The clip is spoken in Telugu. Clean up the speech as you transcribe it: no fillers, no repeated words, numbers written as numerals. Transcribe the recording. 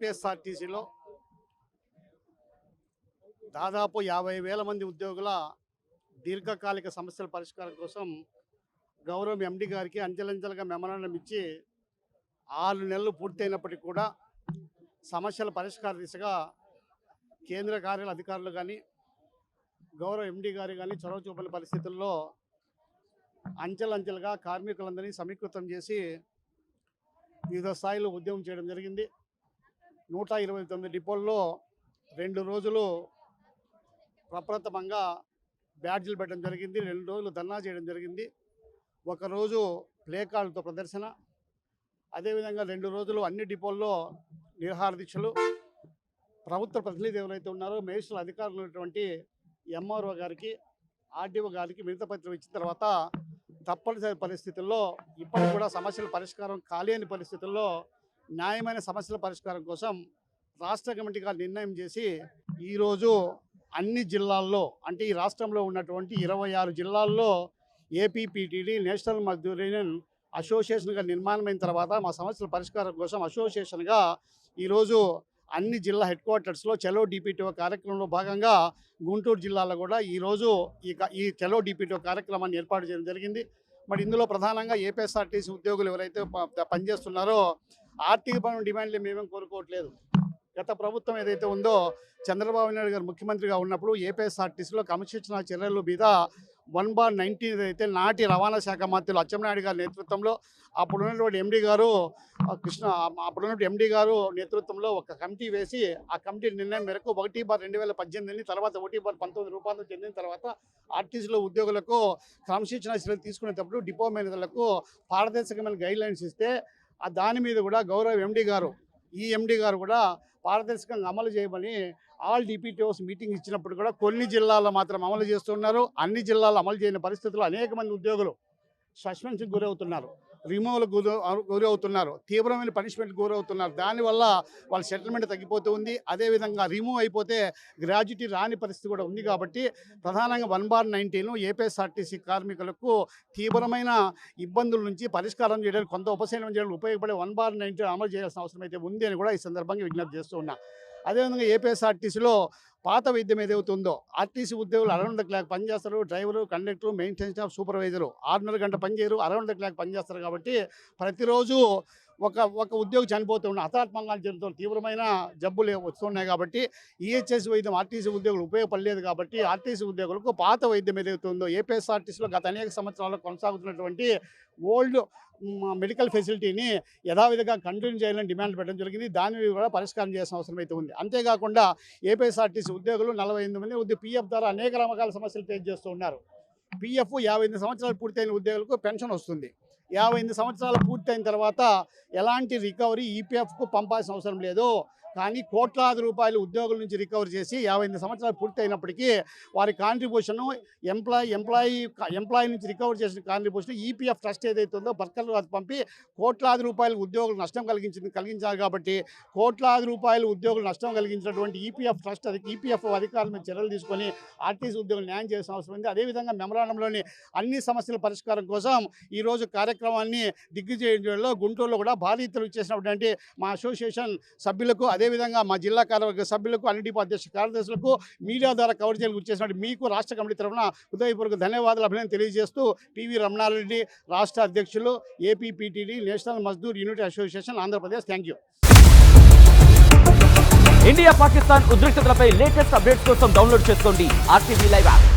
ఏపీఎస్ఆర్టీసీలో దాదాపు 50,000 మంది ఉద్యోగుల దీర్ఘకాలిక సమస్యల పరిష్కారం కోసం గౌరవం ఎండి గారికి అంచెలంచెలుగా మెమరాండం ఇచ్చి 6 నెలలు పూర్తయినప్పటికీ కూడా సమస్యల పరిష్కార దిశగా కేంద్ర కార్యాలయ అధికారులు కానీ గౌరవ ఎండి గారు కానీ చొరవ చూపని పరిస్థితుల్లో అంచెలంచెలుగా కార్మికులందరినీ సమీకృతం చేసి వివిధ స్థాయిలో ఉద్యమం చేయడం జరిగింది. 129 డిపోల్లో 2 రోజులు ప్రప్రథమంగా బ్యాడ్జీలు పెట్టడం జరిగింది. 2 రోజులు ధర్నా చేయడం జరిగింది. ఒకరోజు ప్లే కార్డులతో ప్రదర్శన, అదేవిధంగా 2 రోజులు అన్ని డిపోల్లో నిరాహార దీక్షలు. ప్రభుత్వ ప్రతినిధి ఎవరైతే ఉన్నారో మేజిస్ట్రేట్ అధికారులు ఉన్నటువంటి ఎంఆర్ఓ గారికి ఆర్డీఓ గారికి వినతిపత్రం ఇచ్చిన తర్వాత తప్పనిసరి పరిస్థితుల్లో ఇప్పటికి కూడా సమస్యల పరిష్కారం కాలేని పరిస్థితుల్లో న్యాయమైన సమస్యల పరిష్కారం కోసం రాష్ట్ర కమిటీ గారు నిర్ణయం చేసి ఈరోజు అన్ని జిల్లాల్లో అంటే ఈ రాష్ట్రంలో ఉన్నటువంటి 26 జిల్లాల్లో ఏపీపీటీడీ నేషనల్ మజ్దూర్ యూనియన్ అసోసియేషన్గా నిర్మాణమైన తర్వాత మా సమస్యల పరిష్కారం కోసం అసోసియేషన్గా ఈరోజు అన్ని జిల్లా హెడ్ క్వార్టర్స్లో చలో డిపిటిఓ కార్యక్రమంలో భాగంగా గుంటూరు జిల్లాలో కూడా ఈరోజు ఈ చలో డిపిటిఓ కార్యక్రమాన్ని ఏర్పాటు చేయడం జరిగింది. మరి ఇందులో ప్రధానంగా ఏపీఎస్ఆర్టీసీ ఉద్యోగులు ఎవరైతే పనిచేస్తున్నారో ఆర్థికపరమైన డిమాండ్లు మేమేం కోరుకోవట్లేదు. గత ప్రభుత్వం ఏదైతే ఉందో చంద్రబాబు నాయుడు గారు ముఖ్యమంత్రిగా ఉన్నప్పుడు ఏపీఎస్ఆర్టీసీలో క్రమశిక్షణ చర్యల మీద 1/19 అయితే నాటి రవాణా శాఖ మంత్రులు అచ్చెన్నాయుడు గారి నేతృత్వంలో అప్పుడున్నటువంటి ఎండి గారు నేతృత్వంలో ఒక కమిటీ వేసి ఆ కమిటీ నిర్ణయం మేరకు 1/2018 తర్వాత 1/19 రూపాయలు చెందిన తర్వాత ఆర్టీసీలో ఉద్యోగులకు క్రమశిక్షణ చర్యలు తీసుకునేటప్పుడు డిపో మేనేజర్లకు పారదర్శకమైన గైడ్లైన్స్ ఇస్తే దాని మీద కూడా గౌరవ ఎండి గారు కూడా పారదర్శకంగా అమలు చేయమని ఆల్ డిపిటిఓస్ మీటింగ్ ఇచ్చినప్పుడు కూడా కొన్ని జిల్లాల్లో మాత్రం అమలు చేస్తున్నారు. అన్ని జిల్లాల్లో అమలు చేయని పరిస్థితుల్లో అనేక మంది ఉద్యోగులు సస్పెన్షన్కి గురవుతున్నారు, రిమూవల్కి గురవుతున్నారు, తీవ్రమైన పనిష్మెంట్కి గురవుతున్నారు. దానివల్ల వాళ్ళ సెటిల్మెంట్ తగ్గిపోతూ ఉంది. అదేవిధంగా రిమూవ్ అయిపోతే గ్రాడ్యుటీ రాని పరిస్థితి కూడా ఉంది. కాబట్టి ప్రధానంగా 1/19 ఏపీఎస్ఆర్టీసీ కార్మికులకు తీవ్రమైన ఇబ్బందుల నుంచి పరిష్కారం చేయడానికి కొంత ఉపశమనం చేయడానికి ఉపయోగపడే 1/19 అమలు చేయాల్సిన అవసరం అయితే ఉంది అని కూడా ఈ సందర్భంగా విజ్ఞప్తి చేస్తూ ఉన్నా. అదేవిధంగా ఏపీఎస్ఆర్టీసీలో పాత వైద్యం ఏదవుతుందో ఆర్టీసీ ఉద్యోగులు 600 క్లాక్ పనిచేస్తారు. Driver, conductor, maintenance staff, supervisor 6.5 గంట పనిచేయరు, 600 క్లాక్ పనిచేస్తారు. కాబట్టి ప్రతిరోజు ఒక ఉద్యోగి చనిపోతూ ఉన్న హతాత్మంగా జరుగుతున్న తీవ్రమైన జబ్బులు వస్తున్నాయి. కాబట్టి ఈహెచ్ఎస్ వైద్యం ఆర్టీసీ ఉద్యోగులు ఉపయోగపడలేదు. కాబట్టి ఆర్టీసీ ఉద్యోగులకు పాత వైద్యం ఏదవుతుందో ఏపీఎస్ఆర్టీసీలో గత అనేక సంవత్సరాల్లో కొనసాగుతున్నటువంటి ఓల్డ్ మెడికల్ ఫెసిలిటీని యథావిధిగా కంటిన్యూ చేయాలని డిమాండ్ పెట్టడం జరిగింది. దాని కూడా పరిష్కారం చేయాల్సిన అవసరం అయితే ఉంది. అంతేకాకుండా ఏపీఎస్ఆర్టీసీ ఉద్యోగులు 48 మంది పీఎఫ్ ద్వారా అనేక రకాల సమస్యలు ఫేస్ చేస్తూ ఉన్నారు. పీఎఫ్ 58 సంవత్సరాలు పూర్తయిన ఉద్యోగులకు పెన్షన్ వస్తుంది. 58 సంవత్సరాలు పూర్తయిన తర్వాత ఎలాంటి రికవరీ ఈపీఎఫ్కు పంపాల్సిన అవసరం లేదు. కానీ కోట్లాది రూపాయలు ఉద్యోగుల నుంచి రికవర్ చేసి 58 సంవత్సరాలు పూర్తయినప్పటికీ వారి కాంట్రిబ్యూషన్ ఎంప్లాయీ నుంచి రికవర్ చేసిన కాంట్రిబ్యూషన్ ఈపీఎఫ్ ట్రస్ట్ ఏదైతే ఉందో పర్కలు అది పంపి కోట్లాది రూపాయలు ఉద్యోగులు నష్టం కలిగించారు. కాబట్టి కోట్లాది రూపాయలు ఉద్యోగులు నష్టం కలిగించినటువంటి ఈపీఎఫ్ ట్రస్ట్ ఈపీఎఫ్ అధికారుల మీద చర్యలు తీసుకొని ఆర్టీసీ ఉద్యోగులు న్యాయం చేయాల్సిన అవసరం ఉంది. అదేవిధంగా మెమరాండంలోని అన్ని సమస్యల పరిష్కారం కోసం ఈరోజు కార్యక్రమాన్ని దిగ్విజయం చేయడంలో గుంటూరులో కూడా భారీ ఎత్తున ఇచ్చేసినటువంటి మా అసోసియేషన్ సభ్యులకు అదేవిధంగా మా జిల్లా కార్యవర్గ సభ్యులకు అన్ని డిపో అధ్యక్ష కార్యదర్శులకు మీడియా ద్వారా కవర్ చేయడానికి వచ్చేసినట్టు మీకు రాష్ట్ర కమిటీ తరఫున హృదయపూర్వక ధన్యవాదాలు అభినందన తెలియజేస్తూ పివి రమణారెడ్డి రాష్ట్ర అధ్యక్షులు APPTD national Mazdoor unit association Andhra Pradesh. Thank you. India Pakistan ఉద్రిక్తతలపై లేటెస్ట్ అప్డేట్స్ కోసం డౌన్లోడ్ చేసుకోండి RTV లైవ్ యాప్.